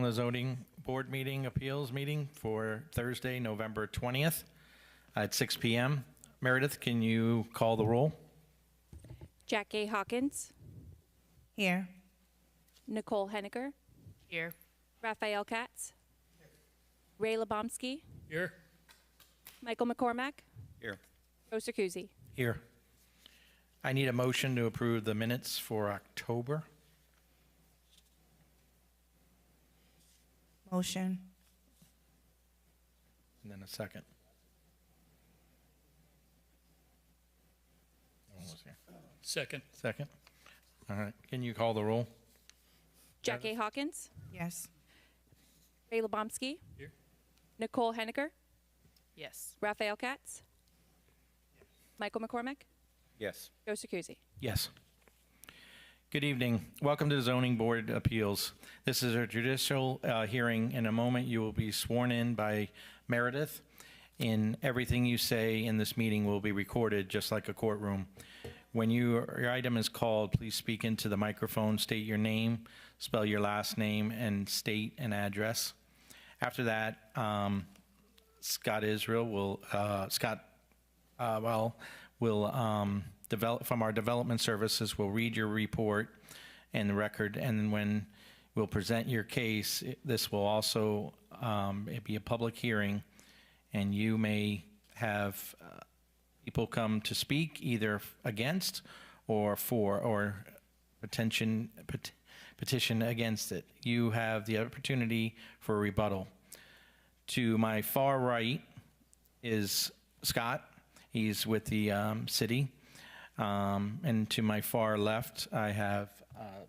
the zoning board meeting, appeals meeting for Thursday, November 20th at 6 p.m. Meredith, can you call the roll? Jack A. Hawkins, Here. Nicole Henniger, Here. Raphael Katz, Ray Lebomsky, Here. Michael McCormack, Here. Joe Circuzzi. Here. I need a motion to approve the minutes for October. Motion. And then a second. No one was here. Second. Second. All right. Can you call the roll? Jack A. Hawkins, Yes. Ray Lebomsky, Here. Nicole Henniger, Yes. Raphael Katz, Michael McCormack, Yes. Joe Circuzzi. Yes. Good evening. Welcome to the Zoning Board Appeals. This is a judicial hearing. In a moment, you will be sworn in by Meredith. In everything you say in this meeting will be recorded, just like a courtroom. When your item is called, please speak into the microphone, state your name, spell your last name, and state an address. After that, Scott Israel will, from our development services, will read your report and the record, and when we'll present your case, this will also it be a public hearing, and you may have people come to speak either against or for, or petition against it. You have the opportunity for a rebuttal. To my far right is Scott. He's with the city. And to my far left, I have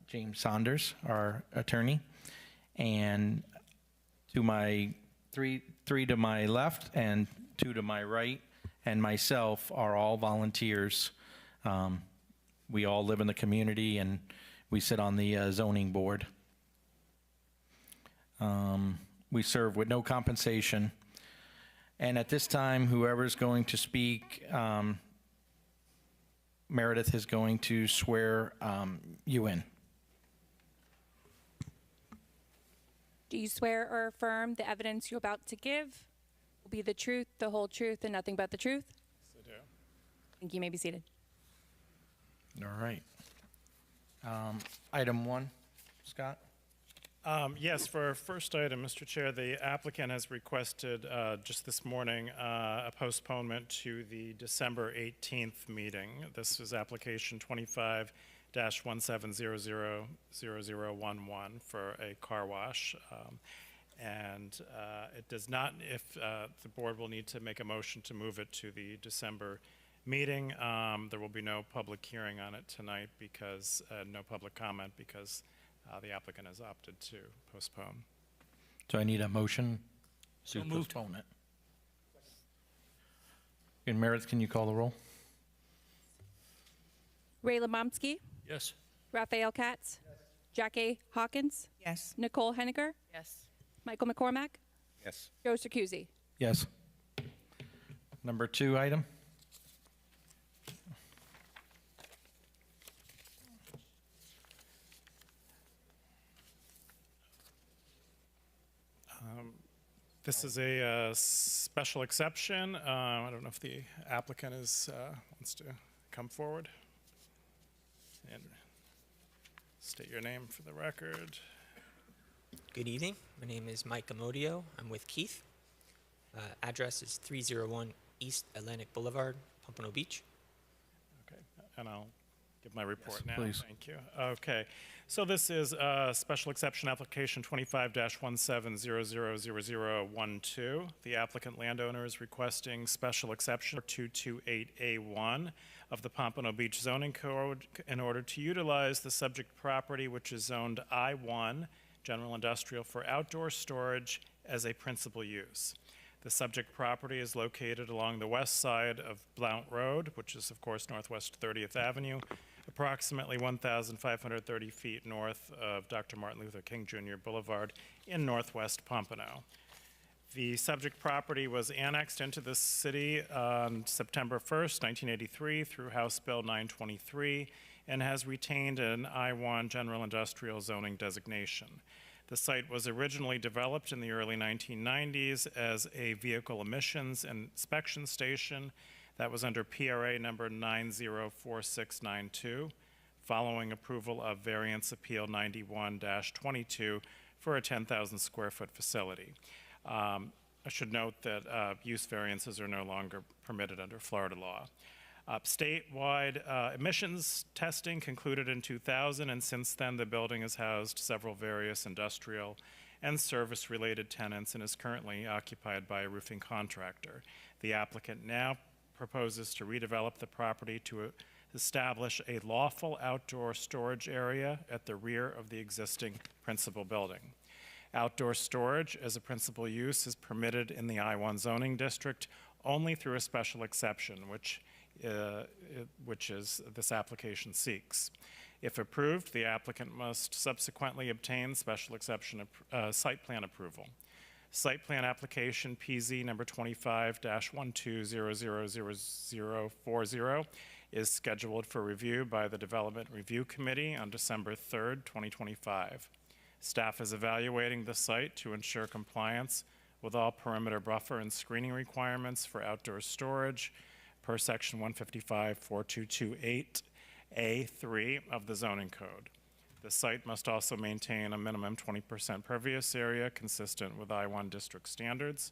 James Saunders, our attorney. And to my three to my left and two to my right and myself are all volunteers. We all live in the community and we sit on the zoning board. We serve with no compensation. And at this time, whoever's going to speak, Meredith is going to swear you in. Do you swear or affirm the evidence you're about to give will be the truth, the whole truth, and nothing but the truth? So do. I think you may be seated. All right. Item 1, Scott? Yes, for our first item, Mr. Chair, the applicant has requested just this morning a postponement to the December 18th meeting. This is application 25-17000011 for a car wash. And it does not, if the board will need to make a motion to move it to the December meeting, there will be no public hearing on it tonight because, no public comment because the applicant has opted to postpone. So I need a motion to So moved. postpone it. And Meredith, can you call the roll? Ray Lebomsky, Yes. Raphael Katz, Jack A. Hawkins, Yes. Nicole Henniger, Yes. Michael McCormack, Yes. Joe Circuzzi. Yes. Number 2 item? This is a special exception. I don't know if the applicant wants to come forward and state your name for the record. Good evening. My name is Mike Amodio. I'm with Keith. Address is 301 East Atlantic Boulevard, Pompano Beach. Okay, and I'll give my report Yes, now. please. Thank you. Okay, so this is a special exception application 25-17000012. The applicant landowner is requesting special exception 228A1 of the Pompano Beach zoning code in order to utilize the subject property, which is zoned I1, general industrial, for outdoor storage as a principal use. The subject property is located along the west side of Blount Road, which is, of course, Northwest 30th Avenue, approximately 1,530 feet north of Dr. Martin Luther King Jr. Boulevard in Northwest Pompano. The subject property was annexed into the city on September 1st, 1983 through House Bill 923 and has retained an I-1 general industrial zoning designation. The site was originally developed in the early 1990s as a vehicle emissions and inspection station that was under PRA number 904692, following approval of Variance Appeal 91-22 for a 10,000 square foot facility. I should note that use variances are no longer permitted under Florida law. Statewide emissions testing concluded in 2000, and since then the building has housed several various industrial and service-related tenants and is currently occupied by a roofing contractor. The applicant now proposes to redevelop the property to establish a lawful outdoor storage area at the rear of the existing principal building. Outdoor storage as a principal use is permitted in the I-1 zoning district only through a special exception, which this application seeks. If approved, the applicant must subsequently obtain special exception site plan approval. Site plan application PZ number 25-12000040 is scheduled for review by the Development Review Committee on December 3rd, 2025. Staff is evaluating the site to ensure compliance with all perimeter buffer and screening requirements for outdoor storage per section 155-4228A3 of the zoning code. The site must also maintain a minimum 20% pervious area consistent with I-1 district standards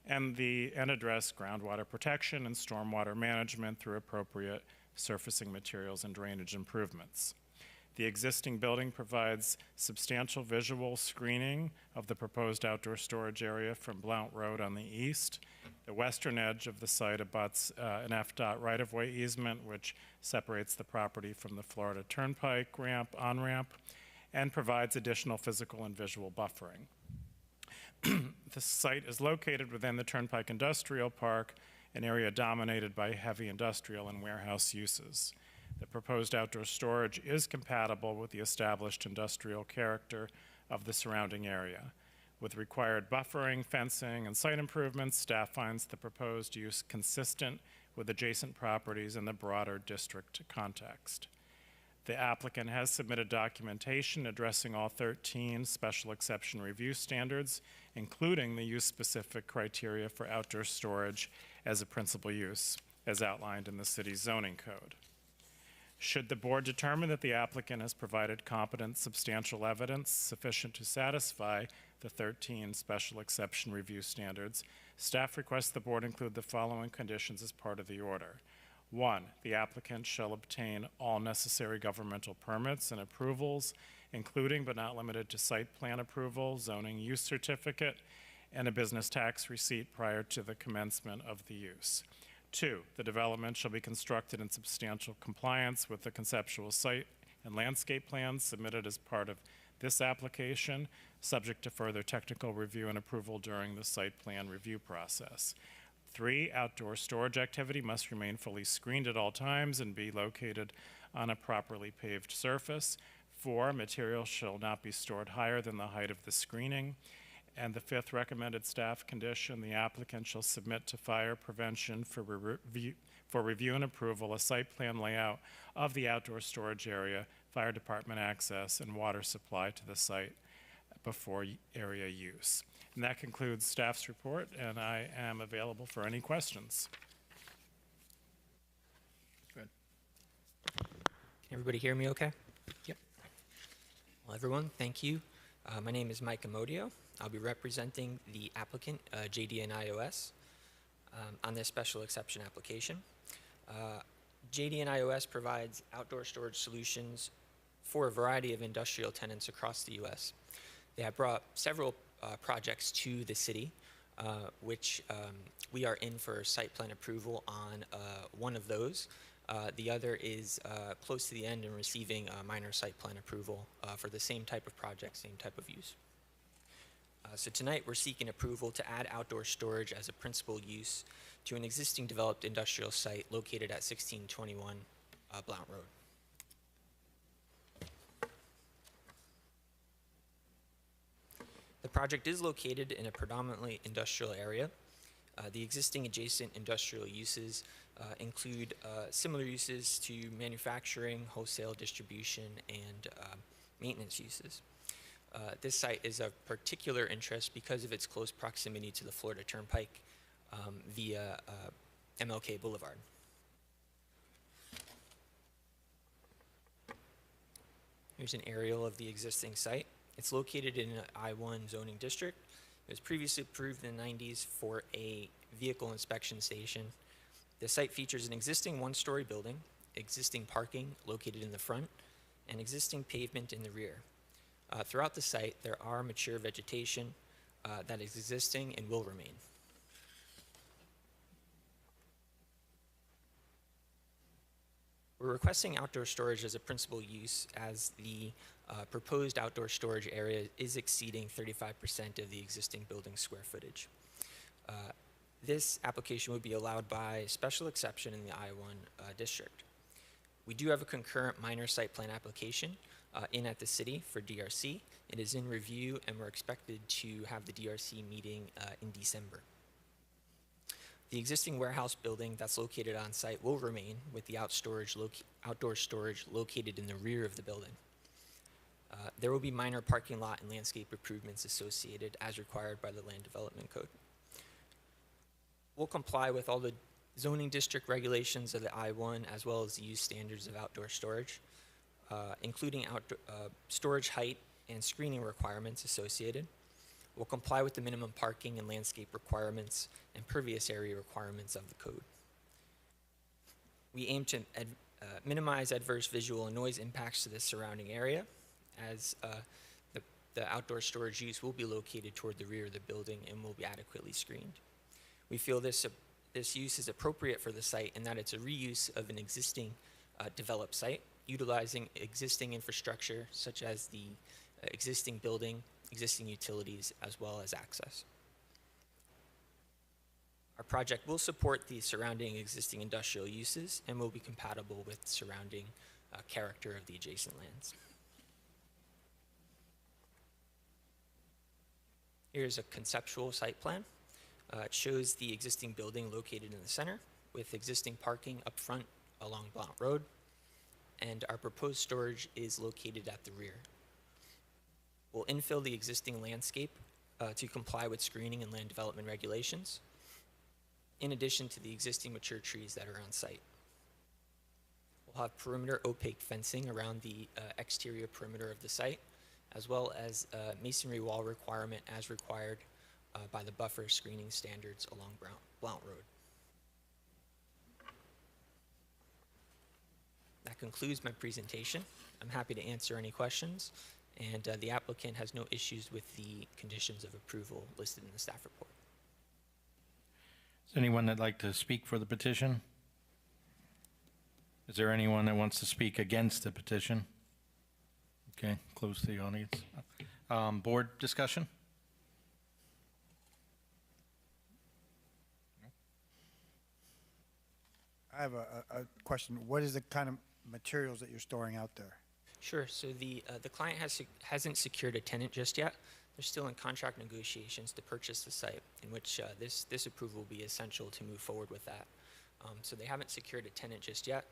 and address groundwater protection and stormwater management through appropriate surfacing materials and drainage improvements. The existing building provides substantial visual screening of the proposed outdoor storage area from Blount Road on the east. The western edge of the site abuts an FDOT right-of-way easement, which separates the property from the Florida Turnpike on-ramp, and provides additional physical and visual buffering. The site is located within the Turnpike Industrial Park, an area dominated by heavy industrial and warehouse uses. The proposed outdoor storage is compatible with the established industrial character of the surrounding area. With required buffering, fencing, and site improvements, staff finds the proposed use consistent with adjacent properties in the broader district context. The applicant has submitted documentation addressing all 13 special exception review standards, including the use-specific criteria for outdoor storage as a principal use, as outlined in the city's zoning code. Should the board determine that the applicant has provided competent, substantial evidence sufficient to satisfy the 13 special exception review standards, staff requests the board include the following conditions as part of the order. 1, the applicant shall obtain all necessary governmental permits and approvals, including but not limited to site plan approval, zoning use certificate, and a business tax receipt prior to the commencement of the use. 2, the development shall be constructed in substantial compliance with the conceptual site and landscape plans submitted as part of this application, subject to further technical review and approval during the site plan review process. 3, outdoor storage activity must remain fully screened at all times and be located on a properly paved surface. 4, material shall not be stored higher than the height of the screening. And the 5th recommended staff condition, the applicant shall submit to fire prevention for review and approval a site plan layout of the outdoor storage area, fire department access, and water supply to the site before area use. And that concludes staff's report, and I am available for any questions. Good. Can everybody hear me okay? Yep. Well, everyone, thank you. My name is Mike Amodio. I'll be representing the applicant, JDN iOS, on this special exception application. JDN iOS provides outdoor storage solutions for a variety of industrial tenants across the U.S. They have brought several projects to the city, which we are in for site plan approval on one of those. The other is close to the end and receiving minor site plan approval for the same type of project, same type of use. So tonight we're seeking approval to add outdoor storage as a principal use to an existing developed industrial site located at 1621 Blount Road. The project is located in a predominantly industrial area. The existing adjacent industrial uses include similar uses to manufacturing, wholesale distribution, and maintenance uses. This site is of particular interest because of its close proximity to the Florida Turnpike via MLK Boulevard. Here's an aerial of the existing site. It's located in an I-1 zoning district. It was previously approved in the 90s for a vehicle inspection station. The site features an existing one-story building, existing parking located in the front, and existing pavement in the rear. Throughout the site, there are mature vegetation that is existing and will remain. We're requesting outdoor storage as a principal use as the proposed outdoor storage area is exceeding 35% of the existing building square footage. This application would be allowed by special exception in the I-1 district. We do have a concurrent minor site plan application in at the city for DRC. It is in review and we're expected to have the DRC meeting in December. The existing warehouse building that's located on site will remain with the outdoor storage located in the rear of the building. There will be minor parking lot and landscape improvements associated as required by the Land Development Code. We'll comply with all the zoning district regulations of the I-1 as well as the use standards of outdoor storage, including storage height and screening requirements associated. Will comply with the minimum parking and landscape requirements and pervious area requirements of the code. We aim to minimize adverse visual and noise impacts to the surrounding area as the outdoor storage use will be located toward the rear of the building and will be adequately screened. We feel this use is appropriate for the site and that it's a reuse of an existing developed site, utilizing existing infrastructure such as the existing building, existing utilities, as well as access. Our project will support the surrounding existing industrial uses and will be compatible with surrounding character of the adjacent lands. Here's a conceptual site plan. It shows the existing building located in the center with existing parking up front along Blount Road, and our proposed storage is located at the rear. We'll infill the existing landscape to comply with screening and land development regulations, in addition to the existing mature trees that are on site. We'll have perimeter opaque fencing around the exterior perimeter of the site, as well as a masonry wall requirement as required by the buffer screening standards along Blount Road. That concludes my presentation. I'm happy to answer any questions, and the applicant has no issues with the conditions of approval listed in the staff report. Is there anyone that'd like to speak for the petition? Is there anyone that wants to speak against the petition? Okay, close to the audience. Board discussion? I have a question. What is the kind of materials that you're storing out there? Sure. So the client hasn't secured a tenant just yet. They're still in contract negotiations to purchase the site, in which this approval will be essential to move forward with that. So they haven't secured a tenant just yet,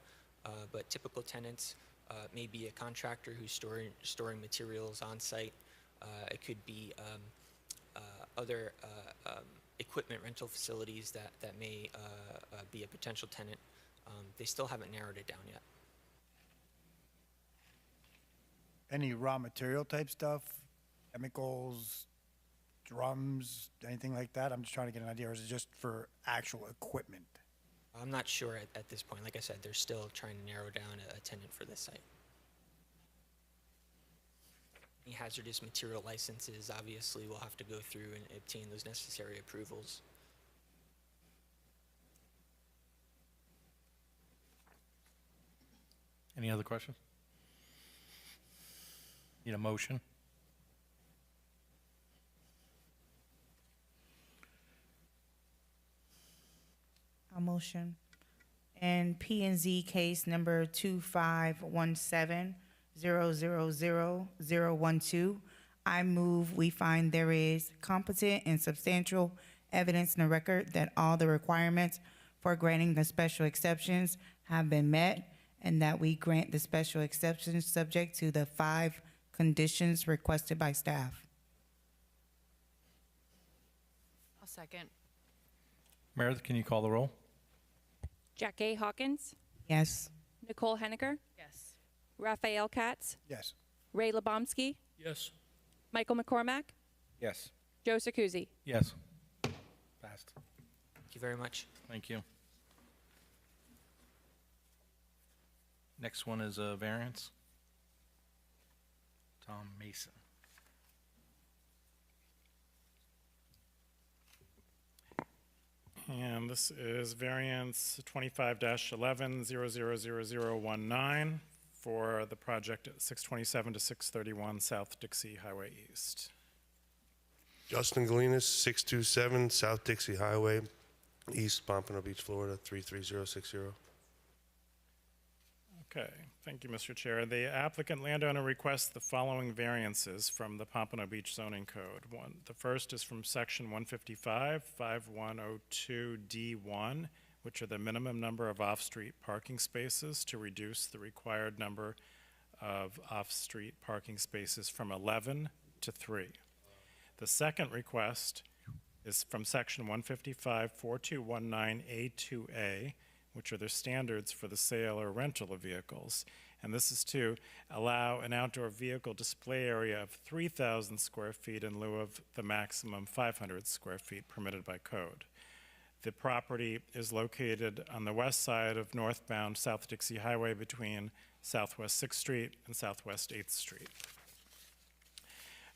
but typical tenants may be a contractor who's storing materials on site. It could be other equipment rental facilities that may be a potential tenant. They still haven't narrowed it down yet. Any raw material type stuff? Chemicals, drums, anything like that? I'm just trying to get an idea, or is it just for actual equipment? I'm not sure at this point. Like I said, they're still trying to narrow down a tenant for this site. Any hazardous material licenses, obviously, we'll have to go through and obtain those necessary approvals. Any other questions? Need a motion? I'll motion. And P&Z case number 2517000012, I move we find there is competent and substantial evidence in the record that all the requirements for granting the special exceptions have been met, and that we grant the special exceptions subject to the 5 conditions requested by staff. I'll second. Meredith, can you call the roll? Jack A. Hawkins, Yes. Nicole Henniger, Yes. Raphael Katz, Yes. Ray Labomsky, Yes. Michael McCormack, Yes. Joe Sacuzzi. Yes. Passed. Thank you very much. Thank you. Next one is a variance. Tom Mason. And this is variance 25-11-000019 for the project at 627 to 631 South Dixie Highway East. Justin Galinas, 627 South Dixie Highway, East Pompano Beach, Florida, 33060. Okay, thank you, Mr. Chair. The applicant landowner requests the following variances from the Pompano Beach zoning code. The first is from section 155, 5102D1, which are the minimum number of off-street parking spaces to reduce the required number of off-street parking spaces from 11 to 3. The second request is from section 155, 4219A2A, which are the standards for the sale or rental of vehicles. And this is to allow an outdoor vehicle display area of 3,000 square feet in lieu of the maximum 500 square feet permitted by code. The property is located on the west side of northbound South Dixie Highway between Southwest 6th Street and Southwest 8th Street.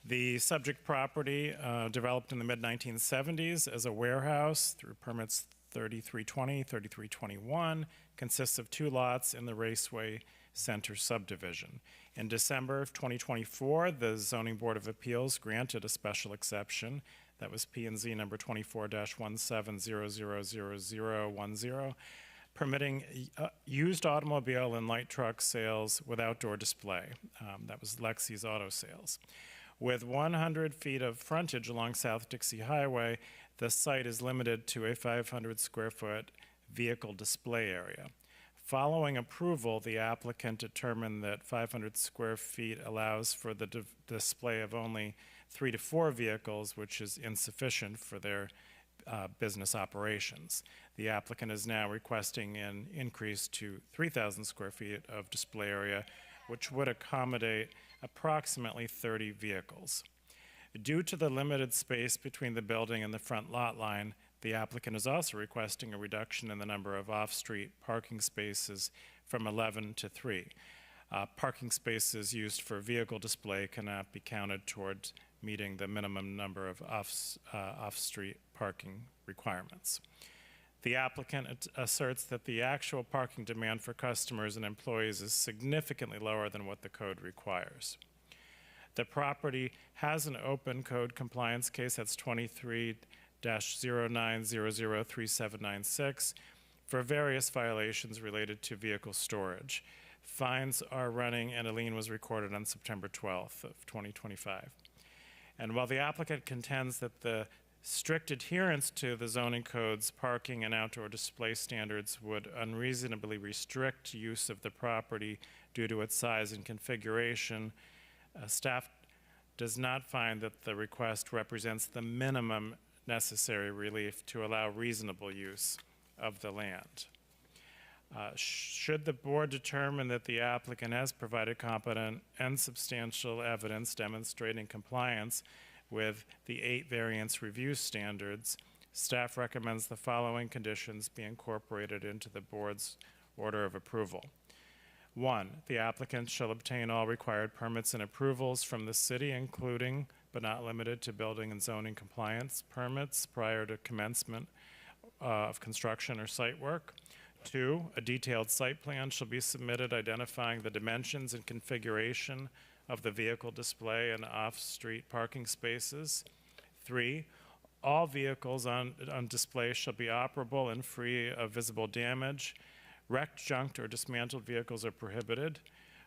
The subject property developed in the mid-1970s as a warehouse through permits 3320, 3321, consists of 2 lots in the Raceway Center subdivision. In December of 2024, the Zoning Board of Appeals granted a special exception. That was P&Z number 24-17000010, permitting used automobile and light truck sales with outdoor display. That was Lexi's Auto Sales. With 100 feet of frontage along South Dixie Highway, the site is limited to a 500 square foot vehicle display area. Following approval, the applicant determined that 500 square feet allows for the display of only 3 to 4 vehicles, which is insufficient for their business operations. The applicant is now requesting an increase to 3,000 square feet of display area, which would accommodate approximately 30 vehicles. Due to the limited space between the building and the front lot line, the applicant is also requesting a reduction in the number of off-street parking spaces from 11 to 3. Parking spaces used for vehicle display cannot be counted towards meeting the minimum number of off-street parking requirements. The applicant asserts that the actual parking demand for customers and employees is significantly lower than what the code requires. The property has an open code compliance case, that's 23-09003796, for various violations related to vehicle storage. Fines are running and a lien was recorded on September 12th of 2025. And while the applicant contends that the strict adherence to the zoning code's parking and outdoor display standards would unreasonably restrict use of the property due to its size and configuration, staff does not find that the request represents the minimum necessary relief to allow reasonable use of the land. Should the board determine that the applicant has provided competent and substantial evidence demonstrating compliance with the 8 variance review standards, staff recommends the following conditions be incorporated into the board's order of approval. 1, the applicant shall obtain all required permits and approvals from the city, including but not limited to building and zoning compliance permits prior to commencement of construction or site work. 2, a detailed site plan shall be submitted identifying the dimensions and configuration of the vehicle display and off-street parking spaces. 3, all vehicles on display shall be operable and free of visible damage. Wrecked, junked, or dismantled vehicles are prohibited.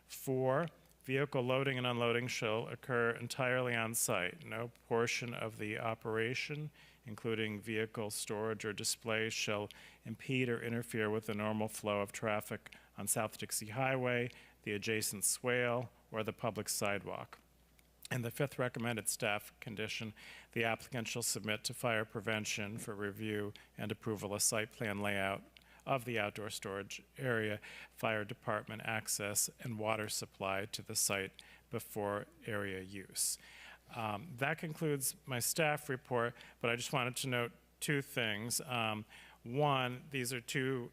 4, vehicle loading and unloading shall occur entirely on site. No portion of the operation, including vehicle storage or display, shall impede or interfere with the normal flow of traffic on South Dixie Highway, the adjacent swale, or the public sidewalk. And the fifth recommended staff condition, the applicant shall submit to fire prevention for review and approval a site plan layout of the outdoor storage area, fire department access, and water supply to the site before area use. That concludes my staff report, but I just wanted to note two things. One, these are two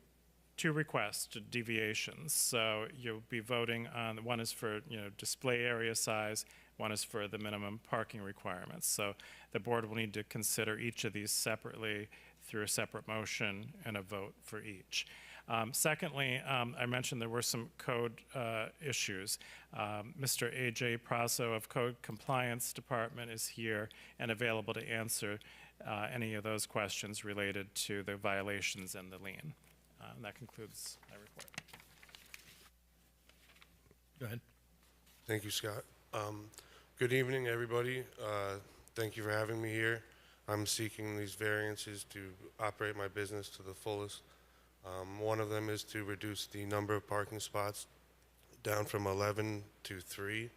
requests, deviations. So you'll be voting on, one is for, display area size, one is for the minimum parking requirements. So the board will need to consider each of these separately through a separate motion and a vote for each. Secondly, I mentioned there were some code issues. Mr. A.J. Praso of Code Compliance Department is here and available to answer any of those questions related to the violations and the lien. And that concludes my report. Go ahead. Thank you, Scott. Good evening, everybody. Thank you for having me here. I'm seeking these variances to operate my business to the fullest. One of them is to reduce the number of parking spots down from 11 to 3.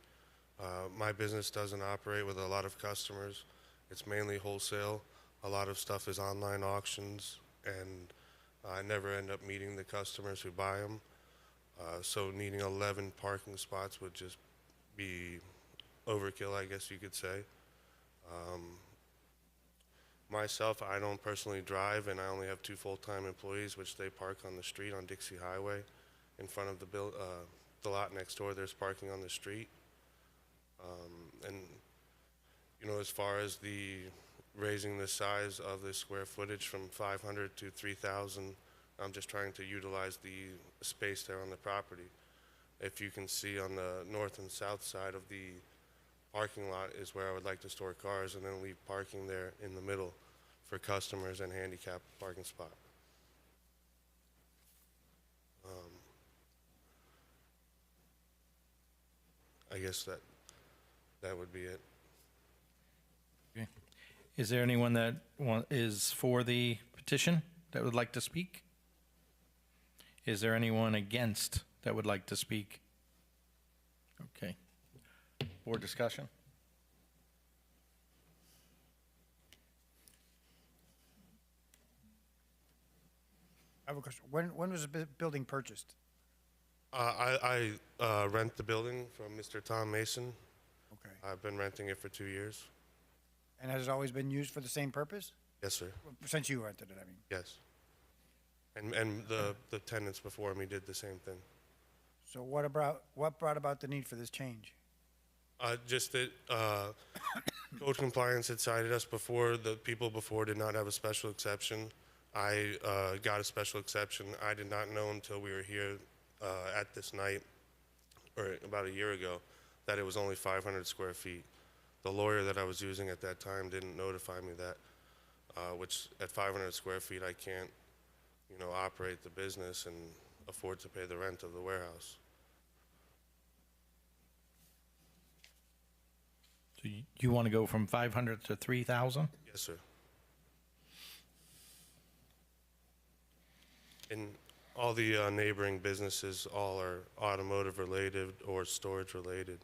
My business doesn't operate with a lot of customers. It's mainly wholesale. A lot of stuff is online auctions, and I never end up meeting the customers who buy them. So needing 11 parking spots would just be overkill, I guess you could say. Myself, I don't personally drive, and I only have 2 full-time employees, which they park on the street on Dixie Highway. In front of the lot next door, there's parking on the street. And, as far as the raising the size of the square footage from 500 to 3,000, I'm just trying to utilize the space there on the property. If you can see on the north and south side of the parking lot is where I would like to store cars, and then leave parking there in the middle for customers and handicap parking spot. I guess that would be it. Okay. Is there anyone that is for the petition that would like to speak? Is there anyone against that would like to speak? Okay. Board discussion? I have a question. When was the building purchased? I rent the building from Mr. Tom Mason. Okay. I've been renting it for 2 years. And has it always been used for the same purpose? Yes, sir. Since you rented it, I mean. Yes. And the tenants before me did the same thing. So what brought about the need for this change? Just that code compliance had cited us before. The people before did not have a special exception. I got a special exception. I did not know until we were here at this night, or about a year ago, that it was only 500 square feet. The lawyer that I was using at that time didn't notify me that, which at 500 square feet I can't, operate the business and afford to pay the rent of the warehouse. So you want to go from 500 to 3,000? Yes, sir. And all the neighboring businesses all are automotive related or storage related.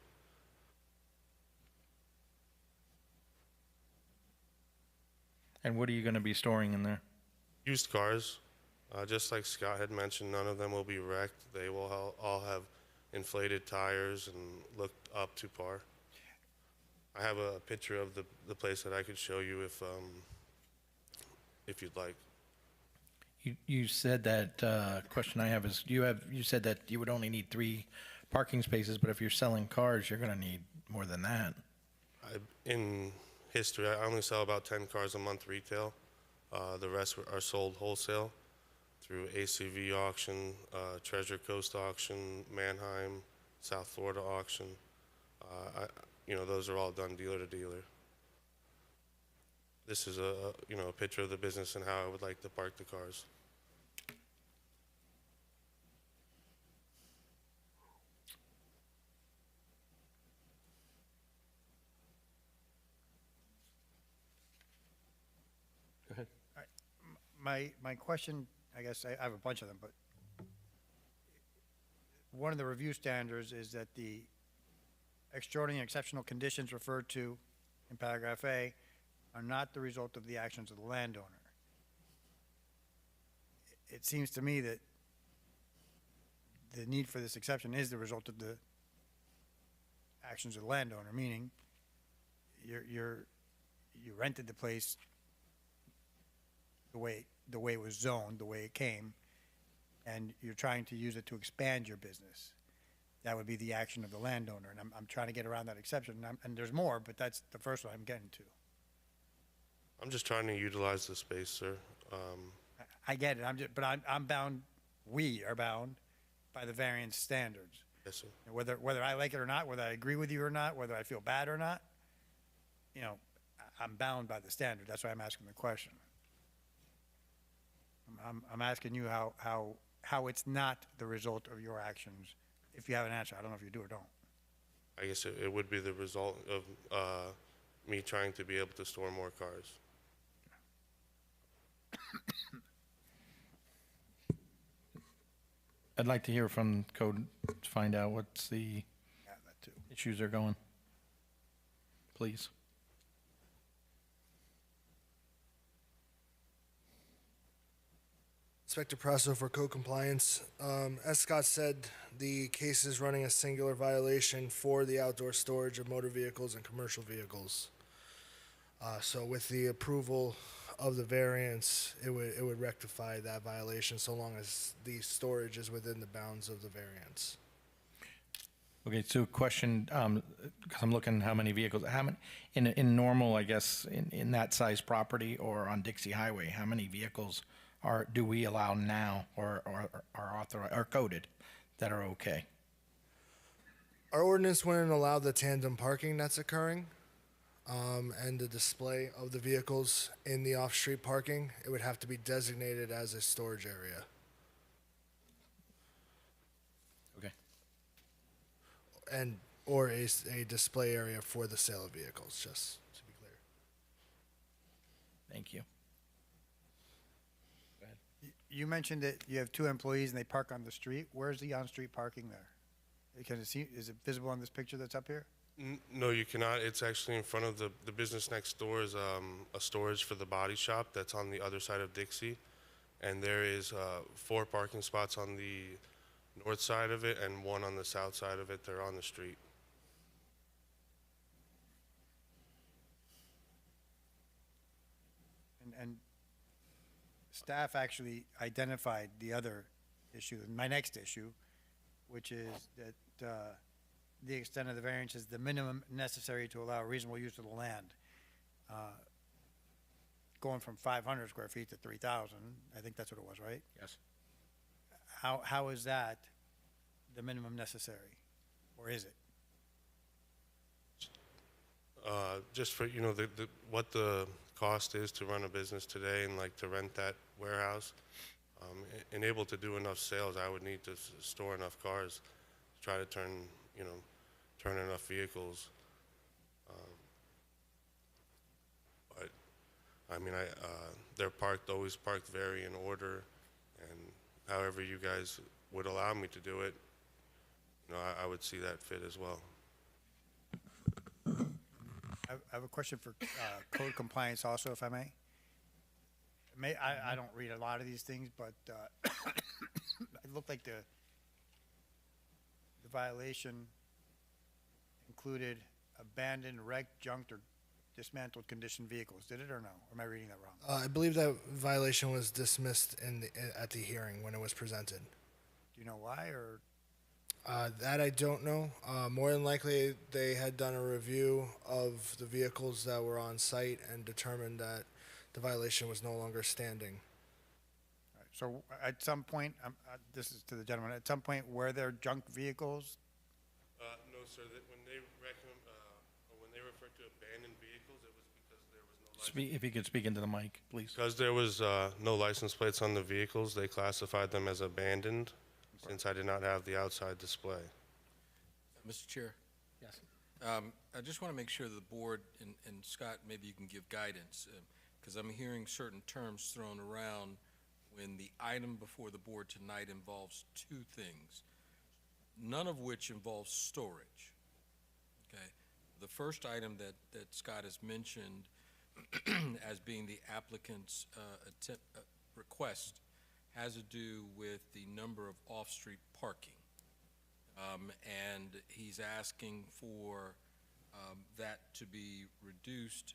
And what are you going to be storing in there? Used cars, just like Scott had mentioned, none of them will be wrecked. They will all have inflated tires and look up to par. I have a picture of the place that I could show you if you'd like. You said that, question I have is, you said that you would only need 3 parking spaces, but if you're selling cars, you're going to need more than that. In history, I only sell about 10 cars a month retail. The rest are sold wholesale through ACV auction, Treasure Coast auction, Manheim, South Florida auction. Those are all done dealer to dealer. This is a picture of the business and how I would like to park the cars. Go ahead. My question, I guess I have a bunch of them, but one of the review standards is that the extraordinary and exceptional conditions referred to in paragraph A are not the result of the actions of the landowner. It seems to me that the need for this exception is the result of the actions of the landowner, meaning you rented the place the way it was zoned, the way it came, and you're trying to use it to expand your business. That would be the action of the landowner, and I'm trying to get around that exception, and there's more, but that's the first one I'm getting to. I'm just trying to utilize the space, sir. I get it, but I'm bound, we are bound by the variance standards. Yes, sir. And whether I like it or not, whether I agree with you or not, whether I feel bad or not, you know, I'm bound by the standard. That's why I'm asking the question. I'm asking you how it's not the result of your actions. If you have an answer, I don't know if you do or don't. I guess it would be the result of me trying to be able to store more cars. I'd like to hear from code to find out what's the Yeah, that too. issues are going. Please. Inspector Prasso for code compliance. As Scott said, the case is running a singular violation for the outdoor storage of motor vehicles and commercial vehicles. So with the approval of the variance, it would rectify that violation so long as the storage is within the bounds of the variance. Okay, so question, because I'm looking how many vehicles, in normal, I guess, in that size property or on Dixie Highway, how many vehicles do we allow now or are authorized, are coded that are okay? Our ordinance wouldn't allow the tandem parking that's occurring, and the display of the vehicles in the off-street parking. It would have to be designated as a storage area. Okay. Or a display area for the sale of vehicles, just to be clear. Thank you. You mentioned that you have 2 employees and they park on the street. Where's the on-street parking there? Is it visible on this picture that's up here? No, you cannot. It's actually in front of the business next door is a storage for the body shop that's on the other side of Dixie. And there is 4 parking spots on the north side of it and 1 on the south side of it. They're on the street. And staff actually identified the other issue, my next issue, which is that the extent of the variance is the minimum necessary to allow reasonable use of the land. Going from 500 square feet to 3,000, I think that's what it was, right? Yes. How is that the minimum necessary, or is it? Just for, you know, what the cost is to run a business today and like to rent that warehouse, and able to do enough sales, I would need to store enough cars to try to turn enough vehicles. But I mean, they're always parked very in order, and however you guys would allow me to do it, you know, I would see that fit as well. I have a question for code compliance also, if I may. I don't read a lot of these things, but it looked like the violation included abandoned, wrecked, junked, or dismantled conditioned vehicles. Did it or no? Or am I reading that wrong? I believe that violation was dismissed at the hearing when it was presented. Do you know why, or? That I don't know. More than likely, they had done a review of the vehicles that were on site and determined that the violation was no longer standing. All right, so at some point, this is to the gentleman, at some point, were there junk vehicles? No, sir. When they refer to abandoned vehicles, it was because there was no license. If you could speak into the mic, please. Because there was no license plates on the vehicles, they classified them as abandoned, since I did not have the outside display. Mr. Chair, Yes. I just want to make sure the board, and Scott, maybe you can give guidance, because I'm hearing certain terms thrown around when the item before the board tonight involves 2 things, none of which involves storage. Okay. The first item that Scott has mentioned as being the applicant's request has to do with the number of off-street parking. And he's asking for that to be reduced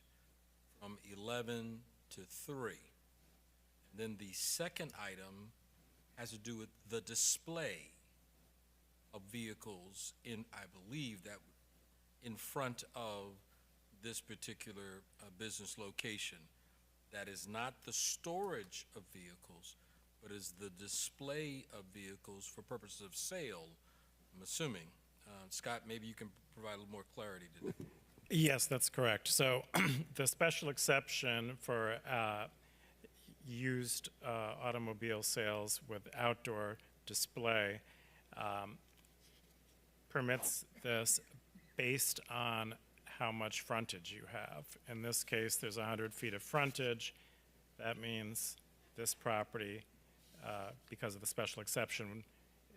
from 11 to 3. And then the second item has to do with the display of vehicles in, I believe, that in front of this particular business location. That is not the storage of vehicles, but is the display of vehicles for purposes of sale, I'm assuming. Scott, maybe you can provide a little more clarity to that. Yes, that's correct. So the special exception for used automobile sales with outdoor display permits this based on how much frontage you have. In this case, there's 100 feet of frontage. That means this property, because of the special exception,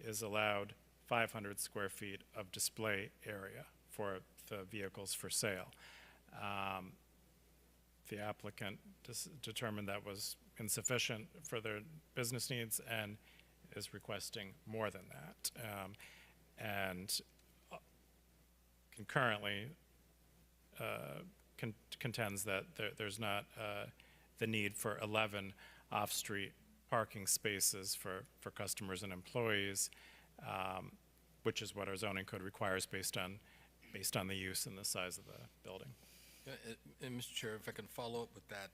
is allowed 500 square feet of display area for the vehicles for sale. The applicant determined that was insufficient for their business needs and is requesting more than that. And concurrently contends that there's not the need for 11 off-street parking spaces for customers and employees, which is what our zoning code requires based on the use and the size of the building. And Mr. Chair, if I can follow up with that,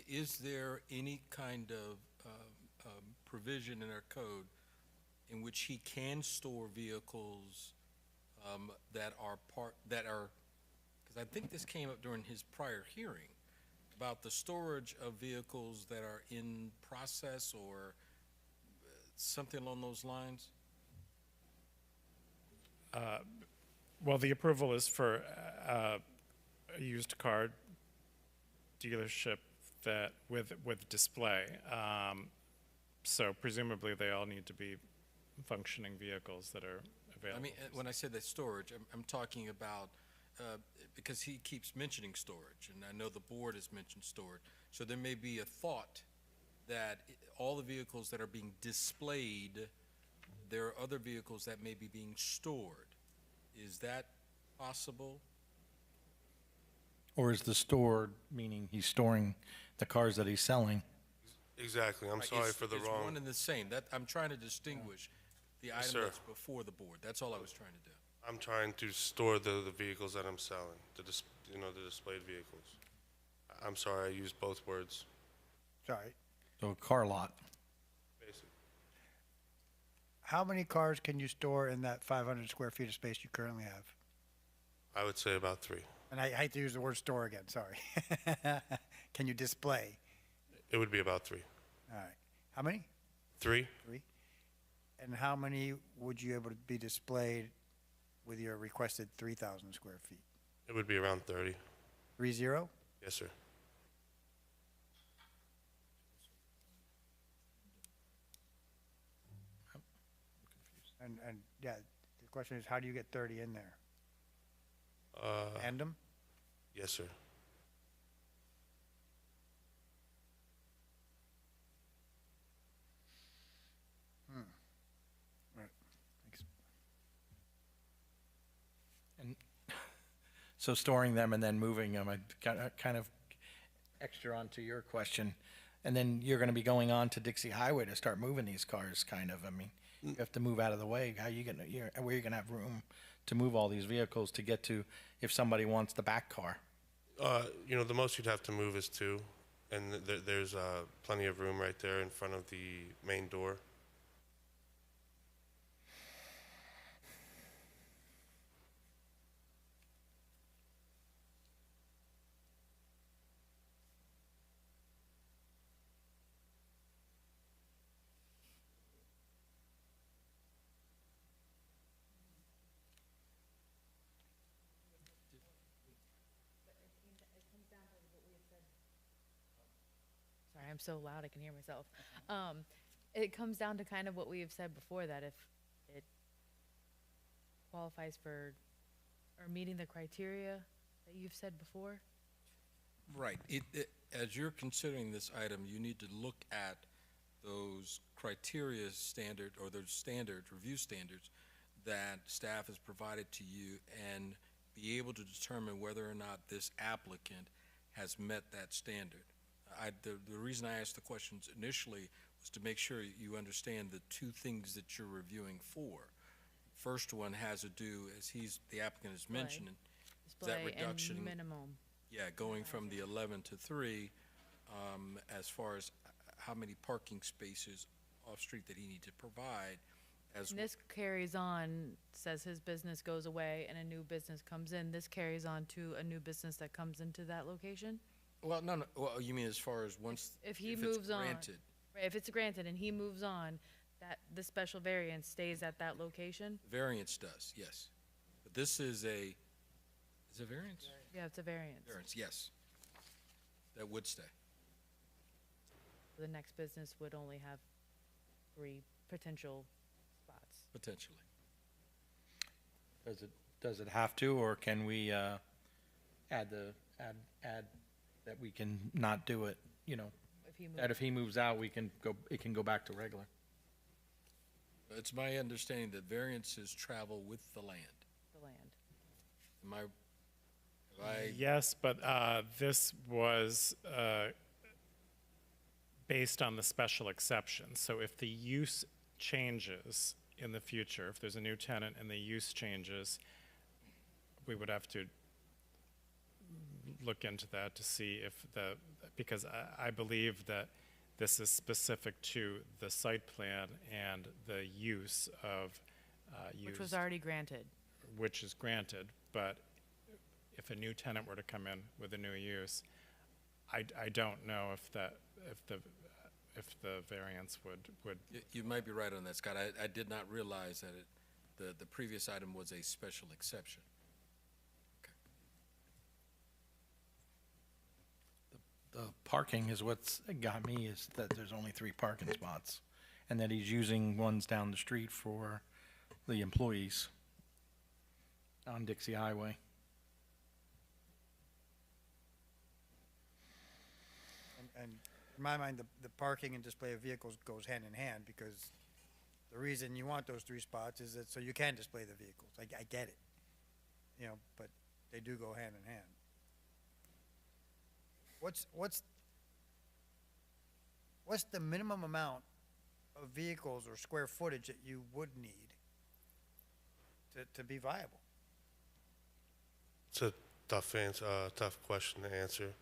is there any kind of provision in our code in which he can store vehicles that are, because I think this came up during his prior hearing, about the storage of vehicles that are in process or something along those lines? Well, the approval is for a used car dealership that with display. So presumably they all need to be functioning vehicles that are available. I mean, when I say that storage, I'm talking about, because he keeps mentioning storage, and I know the board has mentioned storage, so there may be a thought that all the vehicles that are being displayed, there are other vehicles that may be being stored. Is that possible? Or is the store, meaning he's storing the cars that he's selling? Exactly. I'm Right, sorry it's- for the it's wrong. one and the same. That, I'm trying to distinguish the item sir. that's before the board. That's all I was trying to do. I'm trying to store the vehicles that I'm selling, the displayed vehicles. I'm sorry, I used both words. Sorry. So a car lot. Basically, How many cars can you store in that 500 square feet of space you currently have? I would say about 3. And I hate to use the word store again, sorry. Can you display? It would be about 3. All right. How many? 3? 3? And how many would you able to be displayed with your requested 3,000 square feet? It would be around 30. 30? Yes, sir. And yeah, the question is, how do you get 30 in there? Tandem? Yes, sir. Right. Thanks. And so storing them and then moving them, I kind of extra onto your question. And then you're going to be going on to Dixie Highway to start moving these cars, kind of. I mean, you have to move out of the way. How you going to, where are you going to have room to move all these vehicles to get to if somebody wants the back car? The most you'd have to move is 2, and there's plenty of room right there in front of the main door. Sorry, I'm so loud I can hear myself. It comes down to kind of what we have said before, that if it qualifies for or meeting the criteria that you've said before? Right. As you're considering this item, you need to look at those criteria standard, or those standards, review standards, that staff has provided to you, and be able to determine whether or not this applicant has met that standard. The reason I asked the questions initially was to make sure you understand the two things that you're reviewing for. First one has to do, as the applicant has Display. mentioned, is that Display reduction. and minimum. Yeah, going from the 11 to 3, as far as how many parking spaces off-street that he needs to provide. As And this carries on, says his business goes away and a new business comes in. This carries on to a new business that comes into that location? well, no, well, you mean as far as once If he it's moves on. granted? Right, if it's granted and he moves on, that the special variance stays at that location? Variance does, yes. But this is a variance? Yeah, it's a variance. Variance, yes. That would stay. The next business would only have 3 potential spots. Potentially. Does it have to, or can we add that we can not do it, you know? If he moves, That if he moves out, it can go back to regular. It's my understanding that variances travel with the land. the land. Am I, Yes, but this was based on the special exception. So if the use changes in the future, if there's a new tenant and the use changes, we would have to look into that to see if because I believe that this is specific to the site plan and the use of Which was already granted. which is granted, but if a new tenant were to come in with a new use, I don't know if the variance would. you might be right on that, Scott. I did not realize that the previous item was a special exception. The parking is what's got me, is that there's only 3 parking spots, and that he's using ones down the street for the employees on Dixie Highway. And in my mind, the parking and display of vehicles goes hand in hand, because the reason you want those 3 spots is that so you can display the vehicles. I get it, but they do go hand in hand. What's the minimum amount of vehicles or square footage that you would need to be viable? It's a tough question to answer.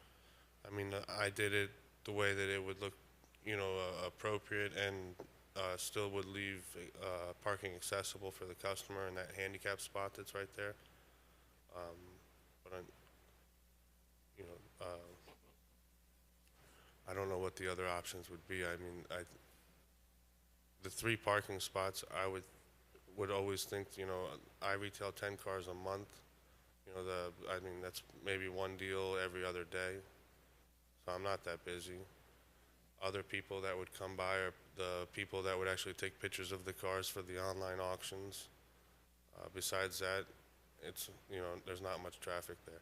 I mean, I did it the way that it would look, appropriate, and still would leave parking accessible for the customer in that handicap spot that's right there. But I don't know what the other options would be. I mean, the 3 parking spots, I would always think, I retail 10 cars a month. I mean, that's maybe one deal every other day. So I'm not that busy. Other people that would come by are the people that would actually take pictures of the cars for the online auctions. Besides that, it's, there's not much traffic there.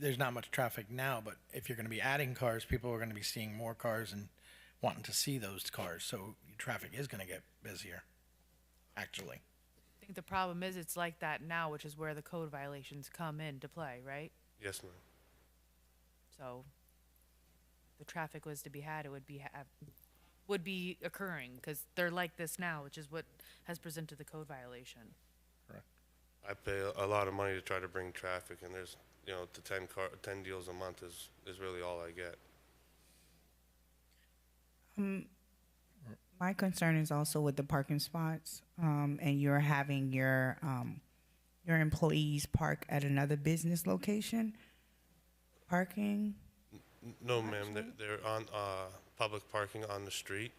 There's not much traffic now, but if you're going to be adding cars, people are going to be seeing more cars and wanting to see those cars, so traffic is going to get busier, actually. I think the problem is it's like that now, which is where the code violations come into play, right? Yes, ma'am. So the traffic was to be had, it would be occurring, because they're like this now, which is what has presented the code violation. I pay a lot of money to try to bring traffic, and there's, the 10 deals a month is really all I get. My concern is also with the parking spots, and you're having your employees park at another business location. Parking. No, ma'am, they're on public parking on the street.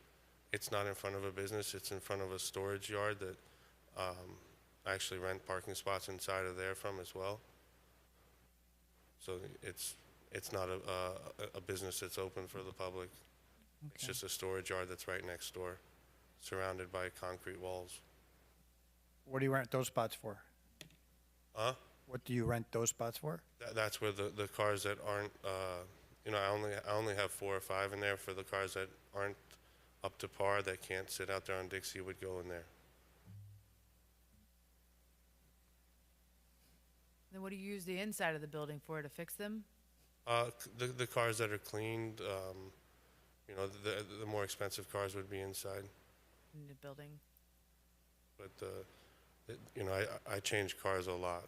It's not in front of a business, it's in front of a storage yard that I actually rent parking spots inside of there from as well. So it's not a business that's open for the public. It's just a storage yard that's right next door, surrounded by concrete walls. What do you rent those spots for? What do you rent those spots for? That's where the cars that aren't, I only have 4 or 5 in there. For the cars that aren't up to par, that can't sit out there on Dixie, would go in there. Then what do you use the inside of the building for, to fix them? The cars that are cleaned, the more expensive cars would be inside. In the building? But, I change cars a lot.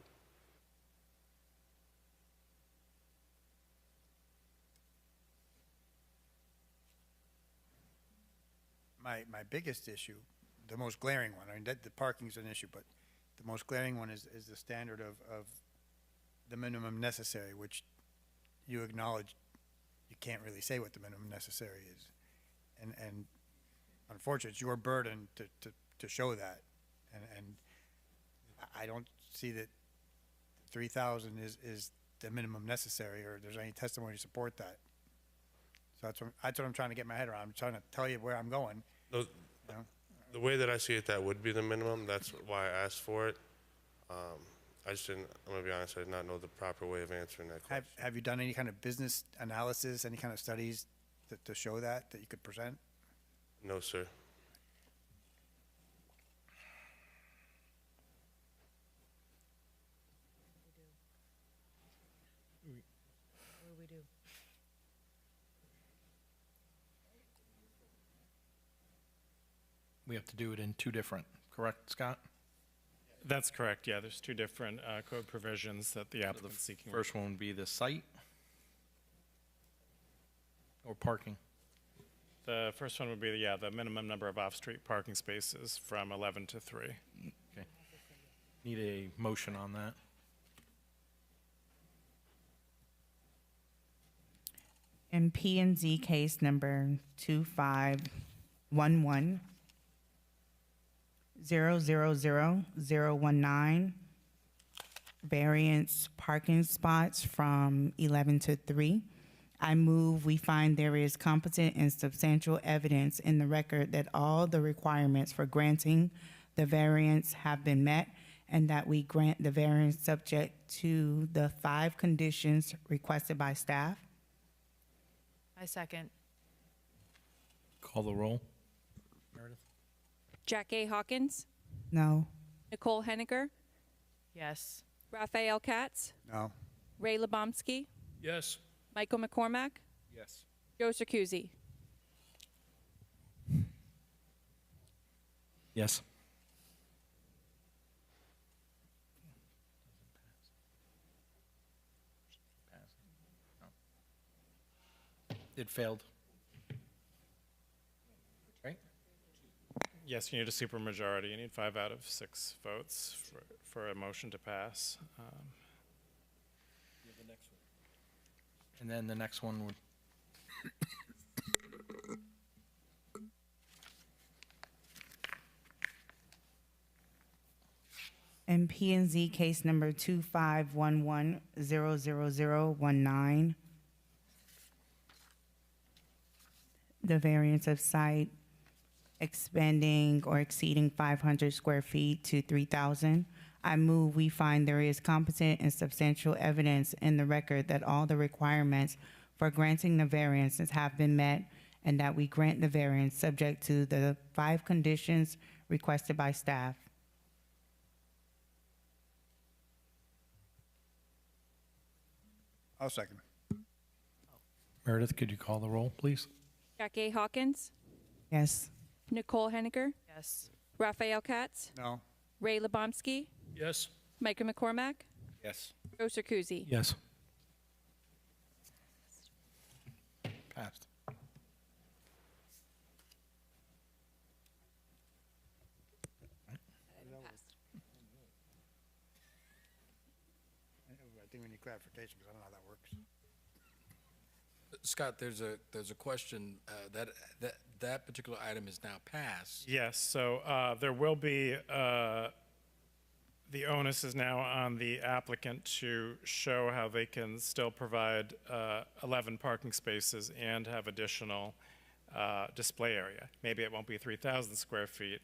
My biggest issue, the most glaring one, I mean, the parking's an issue, but the most glaring one is the standard of the minimum necessary, which you acknowledge you can't really say what the minimum necessary is. And unfortunately, it's your burden to show that. And I don't see that 3,000 is the minimum necessary, or there's any testimony to support that. So that's what I'm trying to get my head around. I'm trying to tell you where I'm going. No, the way that I see it, that would be the minimum. That's why I asked for it. I just didn't, I'm gonna be honest, I did not know the proper way of answering that question. Have you done any kind of business analysis, any kind of studies to show that you could present? No, sir. What do we do? We have to do it in 2 different, correct, Scott? That's correct, yeah. There's 2 different code provisions that the The applicant's seeking. first one would be the site or parking. The first one would be, the minimum number of off-street parking spaces from 11 to 3. Okay. Need a motion on that. In P and Z case number 2511-000-019, variance parking spots from 11 to 3. I move we find there is competent and substantial evidence in the record that all the requirements for granting the variance have been met, and that we grant the variance subject to the 5 conditions requested by staff. I second. Call the roll. Jack A. Hawkins, No. Nicole Henniger, Yes. Raphael Katz, No? Ray Lebomsky, Yes. Michael McCormack, Yes. Joe Circuzzi. Yes. It failed. Right? Yes, you need a supermajority. You need 5 out of 6 votes for a motion to pass. And then the next one would, In P and Z case number 2511-00019, the variance of site expanding or exceeding 500 square feet to 3,000. I move we find there is competent and substantial evidence in the record that all the requirements for granting the variances have been met, and that we grant the variance subject to the 5 conditions requested by staff. I'll second. Meredith, could you call the roll, please? Jack A. Hawkins, Yes. Nicole Henniger, Yes. Raphael Katz, No? Ray Lebomsky, Yes. Michael McCormack, Yes. Joe Circuzzi. Yes. Passed. I think we need clarification, because I don't know how that works. Scott, there's a question, that particular item is now passed. Yes, so there will be, the onus is now on the applicant to show how they can still provide 11 parking spaces and have additional display area. Maybe it won't be 3,000 square feet,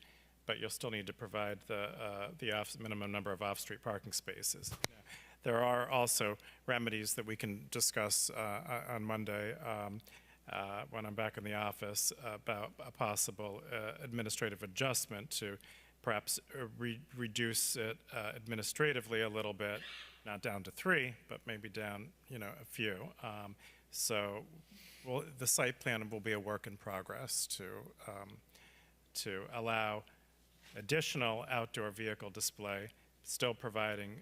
but you'll still need to provide the minimum number of off-street parking spaces. There are also remedies that we can discuss on Monday when I'm back in the office about a possible administrative adjustment to perhaps reduce it administratively a little bit, not down to 3, but maybe down, a few. So the site plan will be a work in progress to allow additional outdoor vehicle display, still providing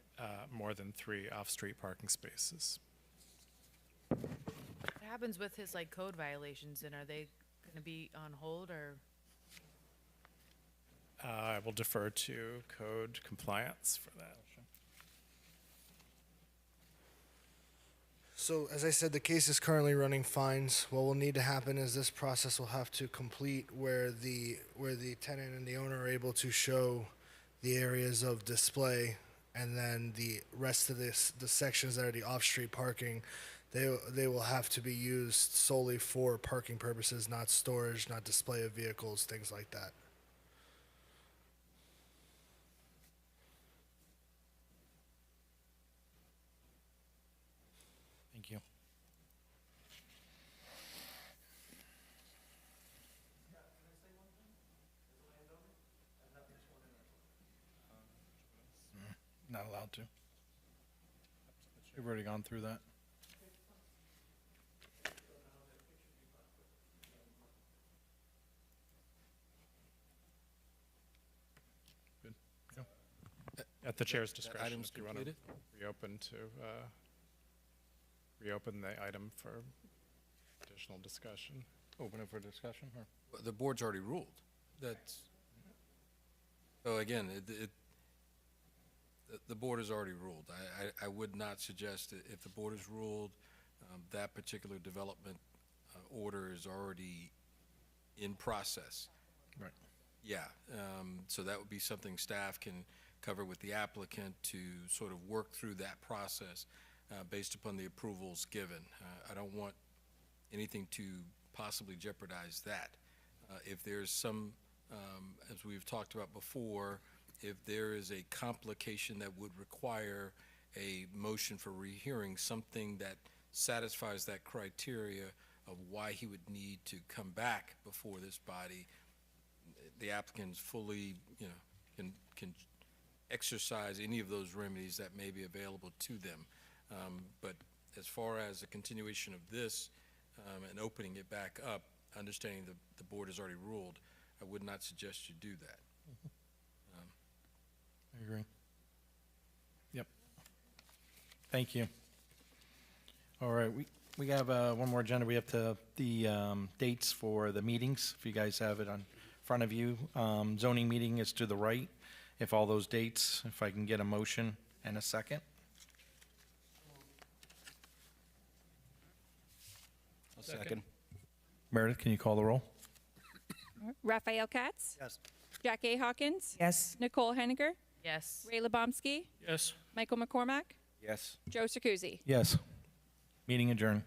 more than 3 off-street parking spaces. What happens with his code violations, and are they going to be on hold, or? I will defer to code compliance for that. So, as I said, the case is currently running fines. What will need to happen is this process will have to complete where the tenant and the owner are able to show the areas of display, and then the rest of the sections that are the off-street parking, they will have to be used solely for parking purposes, not storage, not display of vehicles, things like that. Thank you. Not allowed to. We've already gone through that. Good. Go. At the chair's That discretion, item's if you want to completed? reopen the item for additional discussion. Open it for discussion, or? Well, the board's already ruled. That's, so again, the board has already ruled. I would not suggest that if the board has ruled, that particular development order is already in process. Right. Yeah, so that would be something staff can cover with the applicant to sort of work through that process based upon the approvals given. I don't want anything to possibly jeopardize that. If there's some, as we've talked about before, if there is a complication that would require a motion for rehearing, something that satisfies that criteria of why he would need to come back before this body, the applicants fully, can exercise any of those remedies that may be available to them. But as far as the continuation of this and opening it back up, understanding the board has already ruled, I would not suggest you do that. I agree. Yep. Thank you. All right, we have one more agenda. We have the dates for the meetings, if you guys have it on front of you. Zoning meeting is to the right. If all those dates, if I can get a motion and a second. Second. Meredith, can you call the roll? Raphael Katz, Yes. Jack A. Hawkins, Yes. Nicole Henniger, Yes. Ray Lebomsky, Yes. Michael McCormack, Yes. Joe Circuzzi. Yes. Meeting adjourned.